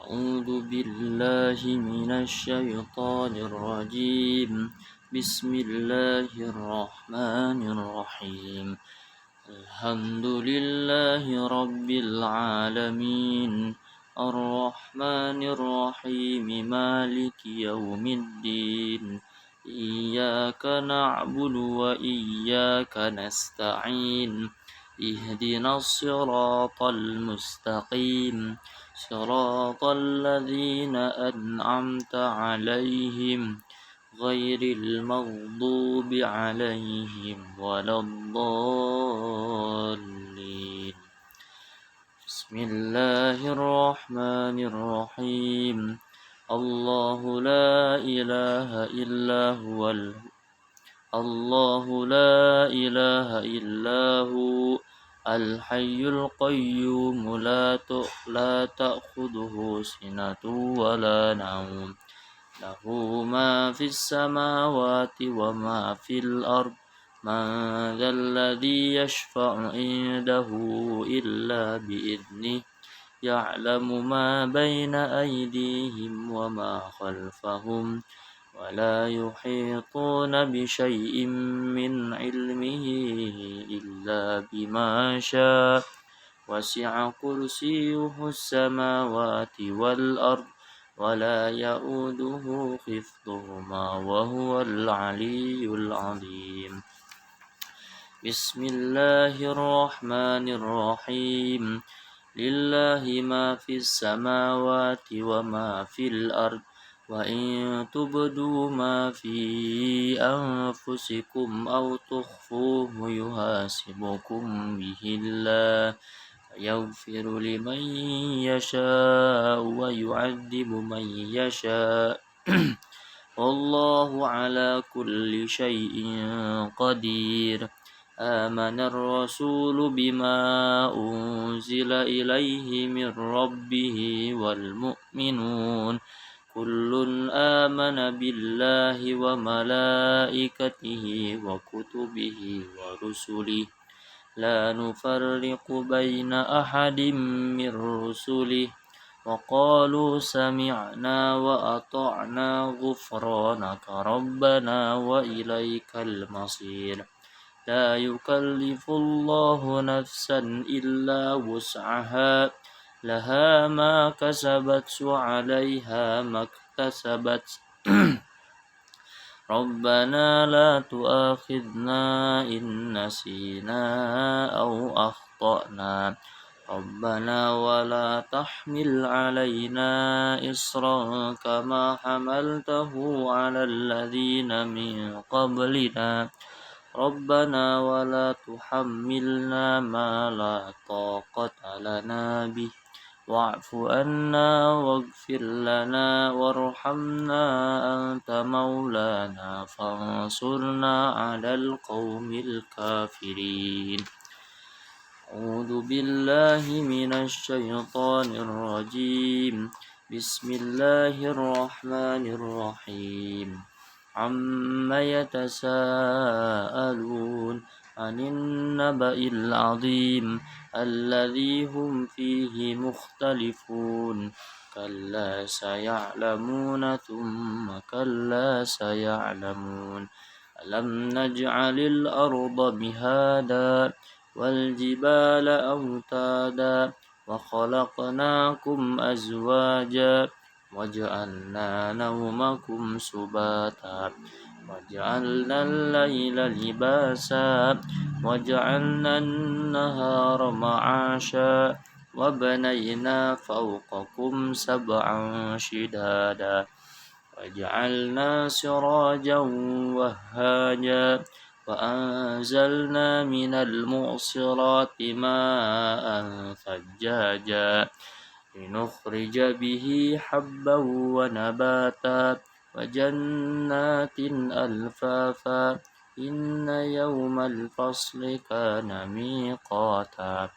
أعوذ بالله من الشيطان الرجيم. بسم الله الرحمن الرحيم. الحمد لله رب العالمين، الرحمن الرحيم، مالك يوم الدين. إياك نعبد وإياك نستعين. اهدنا الصراط المستقيم، صراط الذين أنعمت عليهم غير المغضوب عليهم ولا الضالين. بسم الله الرحمن الرحيم. الله لا إله إلا هو الله لا إله إلا هو الحي القيوم، لا تأخذه سنة ولا نوم، له ما في السماوات وما في الأرض. من ذا الذي يشفع عنده إلا بإذنه، يعلم ما بين أيديهم وما خلفهم، ولا يحيطون بشيء من علمه إلا بما شاء. وسع كرسيه السماوات والأرض، ولا يؤوده حفظهما وهو العلي العظيم. بسم الله الرحمن الرحيم. لله ما في السماوات وما في الأرض، وإن تبدوا ما في أنفسكم أو تخفوه يحاسبكم به الله، فيغفر لمن يشاء ويعذب من يشاء. والله على كل شيء قدير. آمن الرسول بما أنزل إليه من ربه والمؤمنون، كل آمن بالله وملائكته وكتبه ورسله، لا نفرق بين أحد من رسله، وقالوا سمعنا وأطعنا غفرانك ربنا وإليك المصير. لا يكلف الله نفسا إلا وسعها، لها ما كسبت وعليها ما اكتسبت. ربنا لا تؤاخذنا إن نسينا أو أخطأنا، ربنا ولا تحمل علينا إصرا كما حملته على الذين من قبلنا، ربنا ولا تحملنا ما لا طاقة لنا به، واعف عنا واغفر لنا وارحمنا أنت مولانا فانصرنا على القوم الكافرين. أعوذ بالله من الشيطان الرجيم. بسم الله الرحمن الرحيم. عما يتساءلون عن النبأ العظيم الذي هم فيه مختلفون. كلا سيعلمون ثم كلا سيعلمون. ألم نجعل الأرض مهادا والجبال أوتادا وخلقناكم أزواجا وجعلنا نومكم سباتا وجعلنا الليل لباسا وجعلنا النهار معاشا وبنينا فوقكم سبعا شدادا وجعلنا سراجا وهاجا وأنزلنا من المعصرات ماء ثجاجا لنخرج به حبا ونباتا وجنات ألفافا. إن يوم الفصل كان ميقاتا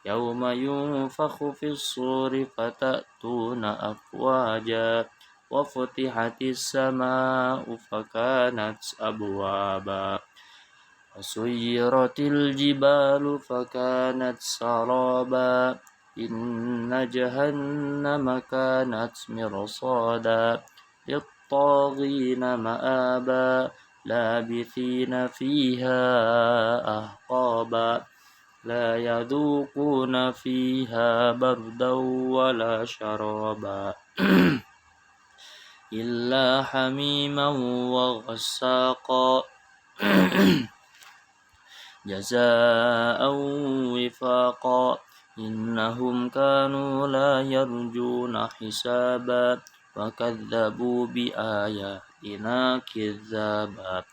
يوم ينفخ في الصور فتأتون أفواجا وفتحت السماء فكانت أبوابا وسيرت الجبال فكانت سرابا إن جهنم كانت مرصادا للطاغين مآبا لابثين فيها أحقابا لا يذوقون فيها بردا ولا شرابا إلا حميما وغساقا جزاء وفاقا إنهم كانوا لا يرجون حسابا وكذبوا بآياتنا كذابا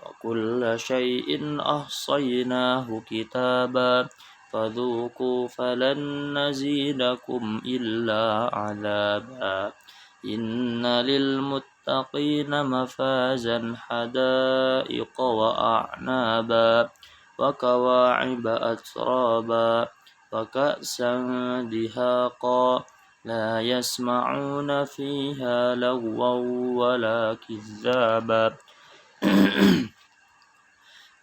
وكل شيء أحصيناه كتابا فذوقوا فلن نزيدكم إلا عذابا إن للمتقين مفازا حدائق وأعنابا وكواعب أترابا وكأسا دهاقا لا يسمعون فيها لغوا ولا كذابا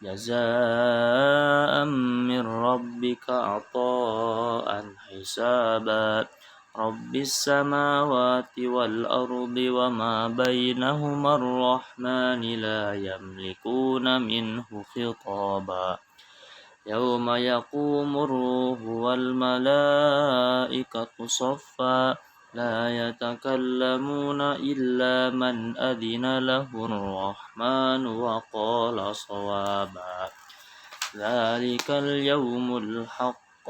جزاء من ربك عطاء حسابا رب السماوات والأرض وما بينهما الرحمن لا يملكون منه خطابا يوم يقوم الروح والملائكة صفا لا يتكلمون إلا من أذن له الرحمن وقال صوابا ذلك اليوم الحق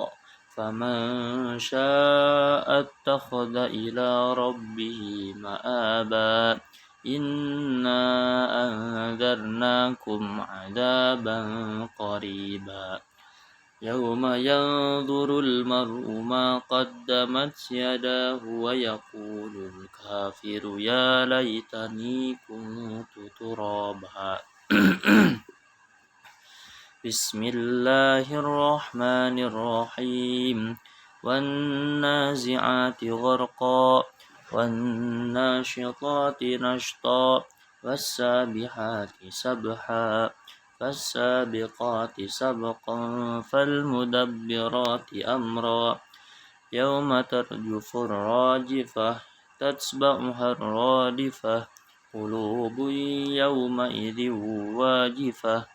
فمن شاء اتخذ إلى ربه مآبا إنا أنذرناكم عذابا قريبا يوم ينظر المرء ما قدمت يداه ويقول الكافر يا ليتني كنت ترابا بسم الله الرحمن الرحيم والنازعات غرقا والناشطات نشطا والسابحات سبحا فالسابقات سبقا فالمدبرات أمرا يوم ترجف الراجفة تتبعها الرادفة قلوب يومئذ واجفة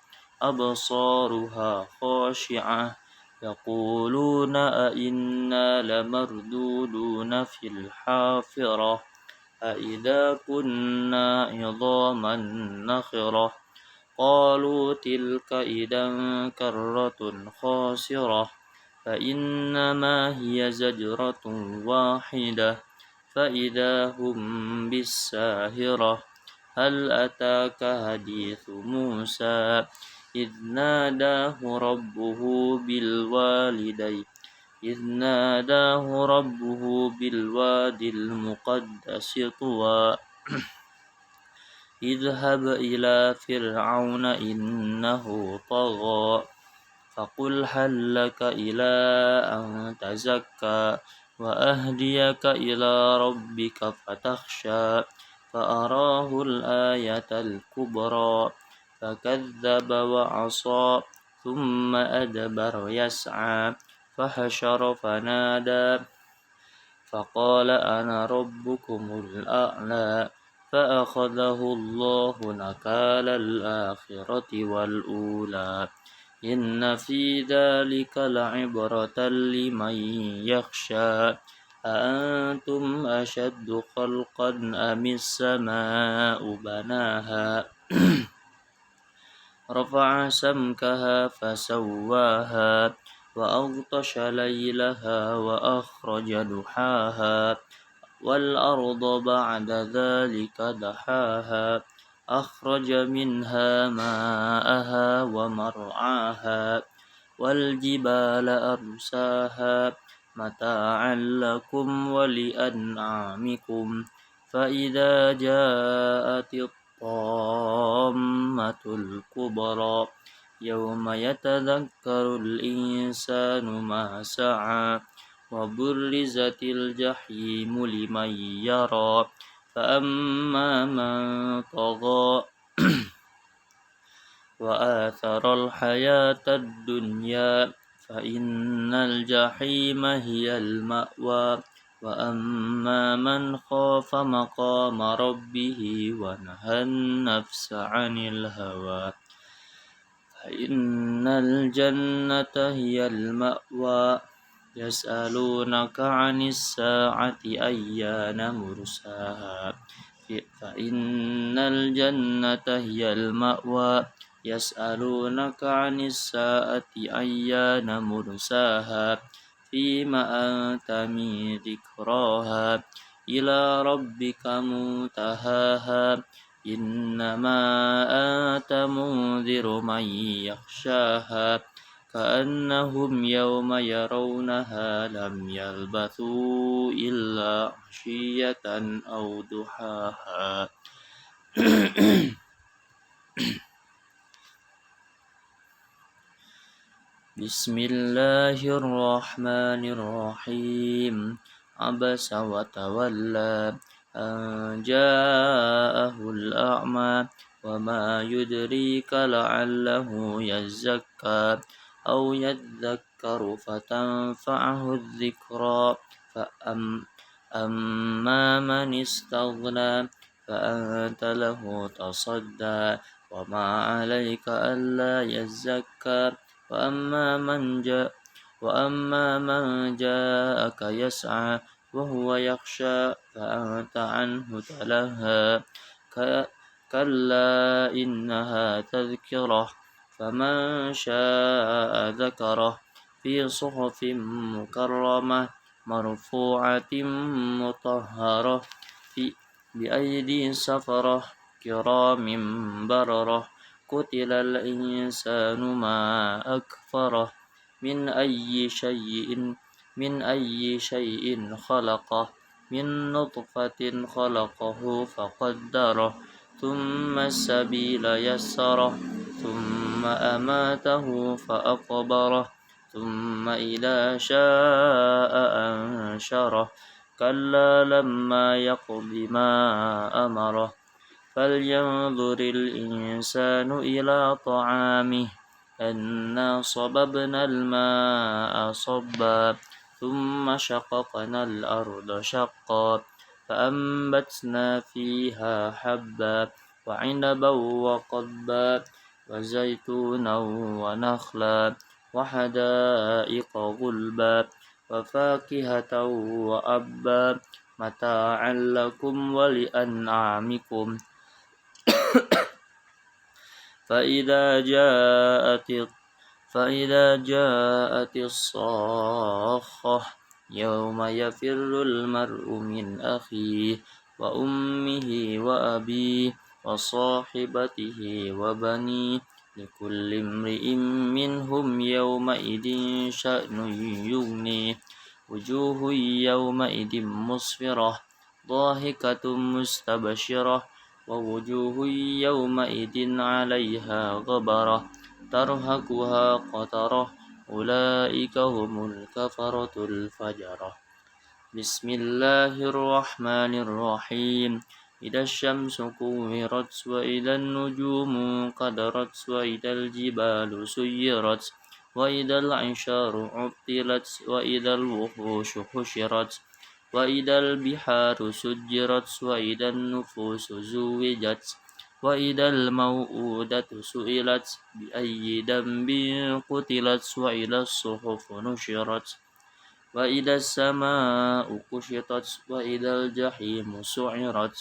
أبصارها خاشعة يقولون أئنا لمردودون في الحافرة أئذا كنا عظاما نخرة قالوا تلك إذا كرة خاسرة فإنما هي زجرة واحدة فإذا هم بالساهرة هل أتاك حديث موسى إذ ناداه ربه بالوادي المقدس طوى اذهب إلى فرعون إنه طغى فقل هل لك إلى أن تزكى وأهديك إلى ربك فتخشى فأراه الآية الكبرى فكذب وعصى ثم أدبر يسعى فحشر فنادى فقال أنا ربكم الأعلى فأخذه الله نكال الآخرة والأولى إن في ذلك لعبرة لمن يخشى أأنتم أشد خلقا أم السماء بناها رفع سمكها فسواها وأغطش ليلها وأخرج ضحاها والأرض بعد ذلك دحاها أخرج منها ماءها ومرعاها والجبال أرساها متاعا لكم ولأنعامكم فإذا جاءت الطامة الكبرى يوم يتذكر الإنسان ما سعى وبرزت الجحيم لمن يرى فأما من طغى وآثر الحياة الدنيا فإن الجحيم هي المأوى وأما من خاف مقام ربه ونهى النفس عن الهوى فإن الجنة هي المأوى يسألونك عن الساعة أيان مرساها فإن الجنة هي المأوى يسألونك عن الساعة أيان مرساها فيما أنت من ذكراها إلى ربك منتهاها إنما أنت منذر من يخشاها كأنهم يوم يرونها لم يلبثوا إلا عشية أو ضحاها بسم الله الرحمن الرحيم عبس وتولى أن جاءه الأعمى وما يدريك لعله يزكى أو يذكر فتنفعه الذكرى فأما من استغنى فأنت له تصدى وما عليك ألا يزكى وأما من جاءك يسعى وهو يخشى فأنت عنه تلهى كلا إنها تذكرة فمن شاء ذكره في صحف مكرمة مرفوعة مطهرة بأيدي سفرة كرام بررة قتل الإنسان ما أكفره من أي شيء خلقه من نطفة خلقه فقدره ثم السبيل يسره ثم أماته فأقبره ثم إذا شاء أنشره كلا لما يقض ما أمره فلينظر الإنسان إلى طعامه أنا صببنا الماء صبا ثم شققنا الأرض شقا فأنبتنا فيها حبا وعنبا وقبا وزيتونا ونخلا وحدائق غلبا وفاكهة وأبا متاعا لكم ولأنعامكم فإذا جاءت الصاخة يوم يفر المرء من أخيه وأمه وأبيه وصاحبته وبنيه لكل امرئ منهم يومئذ شأن يغنيه وجوه يومئذ مسفرة ضاحكة مستبشرة ووجوه يومئذ عليها غبرة ترهقها قترة أولئك هم الكفرة الفجرة بسم الله الرحمن الرحيم إذا الشمس كورت وإذا النجوم قدرت وإذا الجبال سيرت وإذا العشار عطلت وإذا الوحوش حشرت وإذا البحار سجرت وإذا النفوس زوجت وإذا الموءودة سئلت بأي ذنب قتلت وإذا الصحف نشرت وإذا السماء كشطت وإذا الجحيم سعرت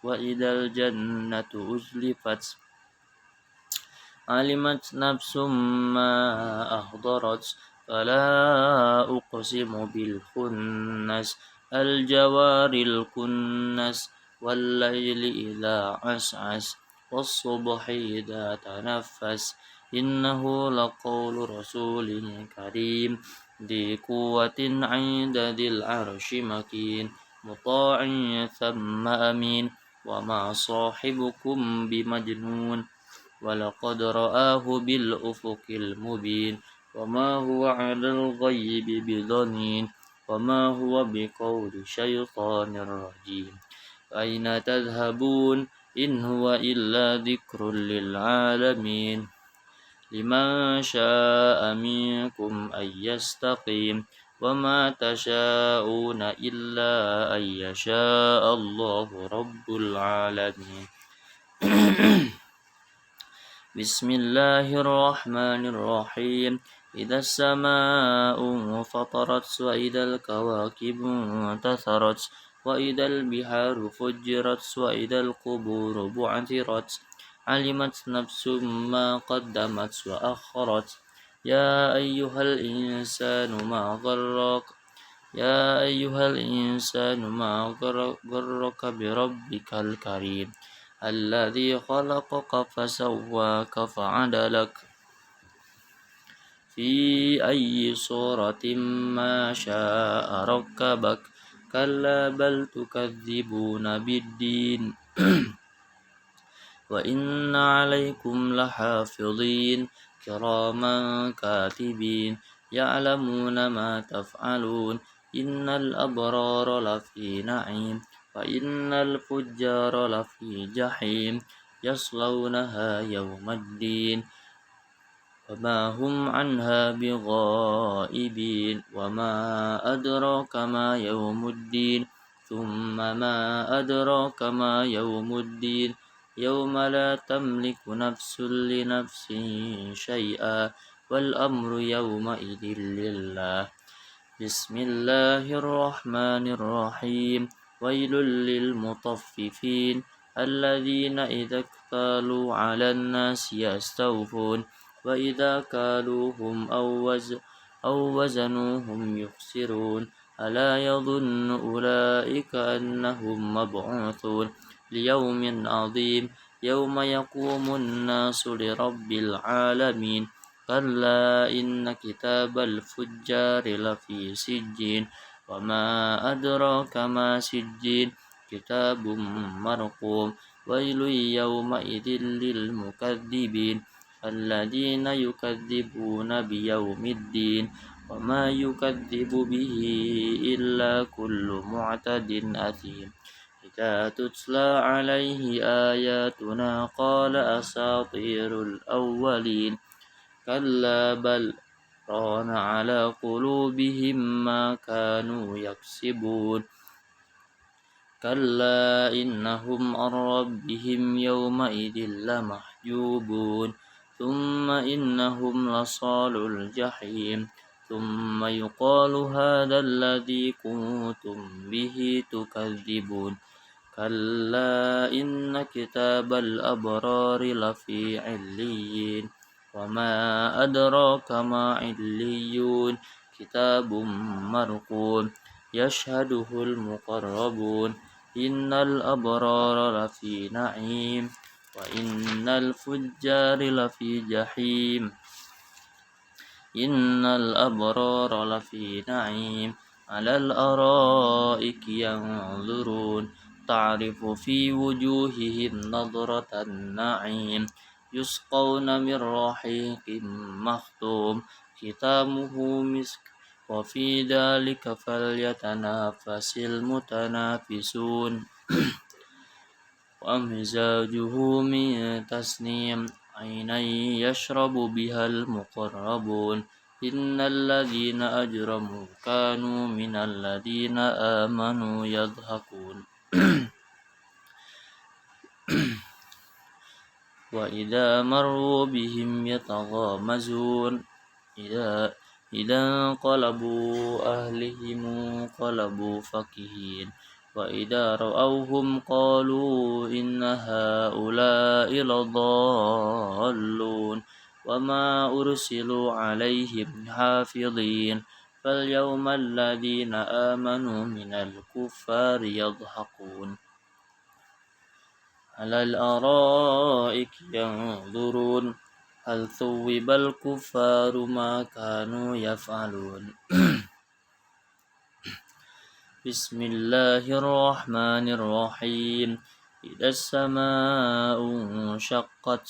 وإذا الجنة أزلفت علمت نفس ما أحضرت فلا أقسم بالخنس الجوار الكنس والليل إذا عسعس والصبح إذا تنفس إنه لقول رسول كريم ذي قوة عند ذي العرش مكين مطاع ثم أمين وما صاحبكم بمجنون ولقد رآه بالأفق المبين وما هو على الغيب بضنين وما هو بقول شيطان رجيم أين تذهبون إن هو إلا ذكر للعالمين لمن شاء منكم أن يستقيم وما تشاءون إلا أن يشاء الله رب العالمين. بسم الله الرحمن الرحيم. إذا السماء انفطرت وإذا الكواكب انتثرت وإذا البحار فجرت وإذا القبور بعثرت علمت نفس ما قدمت وأخرت يا أيها الإنسان ما غرك بربك الكريم الذي خلقك فسواك فعدلك في أي صورة ما شاء ركبك كلا بل تكذبون بالدين وإن عليكم لحافظين كراما كاتبين يعلمون ما تفعلون إن الأبرار لفي نعيم وإن الفجار لفي جحيم يصلونها يوم الدين وما هم عنها بغائبين وما أدراك ما يوم الدين ثم ما أدراك ما يوم الدين يوم لا تملك نفس لنفس شيئا والأمر يومئذ لله. بسم الله الرحمن الرحيم. ويل للمطففين الذين إذا اكتالوا على الناس يستوفون وإذا كالوهم أو وزنوهم يخسرون ألا يظن أولئك أنهم مبعوثون ليوم عظيم يوم يقوم الناس لرب العالمين كلا إن كتاب الفجار لفي سجين وما أدراك ما سجين كتاب مرقوم ويل يومئذ للمكذبين الذين يكذبون بيوم الدين وما يكذب به إلا كل معتد أثيم إذا تتلى عليه آياتنا قال أساطير الأولين كلا بل ران على قلوبهم ما كانوا يكسبون كلا إنهم عن ربهم يومئذ لمحجوبون ثم إنهم لصال الجحيم ثم يقال هذا الذي كنتم به تكذبون كلا إن كتاب الأبرار لفي عليين وما أدراك ما عليون كتاب مرقوم يشهده المقربون إن الأبرار لفي نعيم وإن الفجار لفي جحيم إن الأبرار لفي نعيم على الأرائك ينظرون تعرف في وجوههم نضرة النعيم يسقون من رحيق مختوم ختامه مسك وفي ذلك فليتنافس المتنافسون ومزاجه من تسنيم عينا يشرب بها المقربون إن الذين أجرموا كانوا من الذين آمنوا يضحكون وإذا مروا بهم يتغامزون إذا انقلبوا أهلهم انقلبوا فكهين وإذا رأوهم قالوا إن هؤلاء لضالون وما أرسلوا عليهم حافظين فاليوم الذين آمنوا من الكفار يضحكون على الأرائك ينظرون هل ثوب الكفار ما كانوا يفعلون بسم الله الرحمن الرحيم إذا السماء انشقت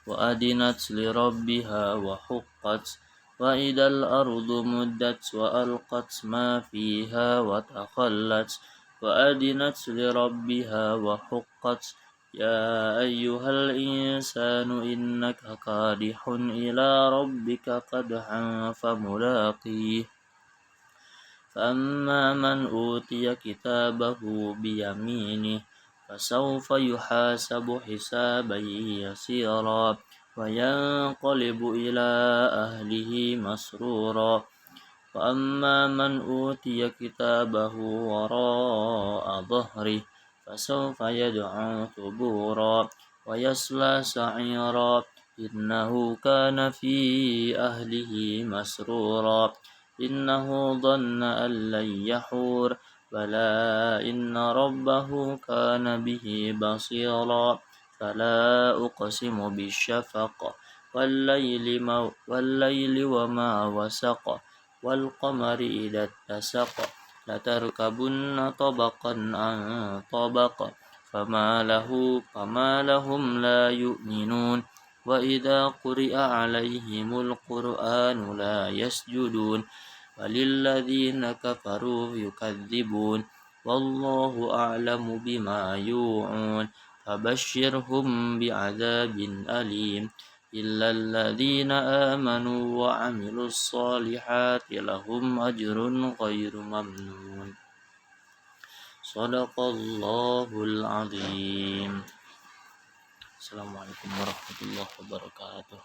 وأذنت لربها وحقت وإذا الأرض مدت وألقت ما فيها وتخلت وأذنت لربها وحقت يا أيها الإنسان إنك كادح إلى ربك قدحا فملاقيه فأما من أوتي كتابه بيمينه فسوف يحاسب حسابا يسيرا وينقلب إلى أهله مسرورا وأما من أوتي كتابه وراء ظهره فسوف يدعو ثبورا ويصلى سعيرا إنه كان في أهله مسرورا إنه ظن أن لن يحور بلى إن ربه كان به بصيرا فلا أقسم بالشفق والليل وما وسق والقمر إذا اتسق لتركبن طبقا عن طبق فما لهم لا يؤمنون وإذا قرئ عليهم القرآن لا يسجدون وللذين كفروا يكذبون والله أعلم بما يوعون فبشرهم بعذاب أليم إلا الذين آمنوا وعملوا الصالحات لهم أجر غير ممنون صدق الله العظيم. السلام عليكم ورحمة الله وبركاته.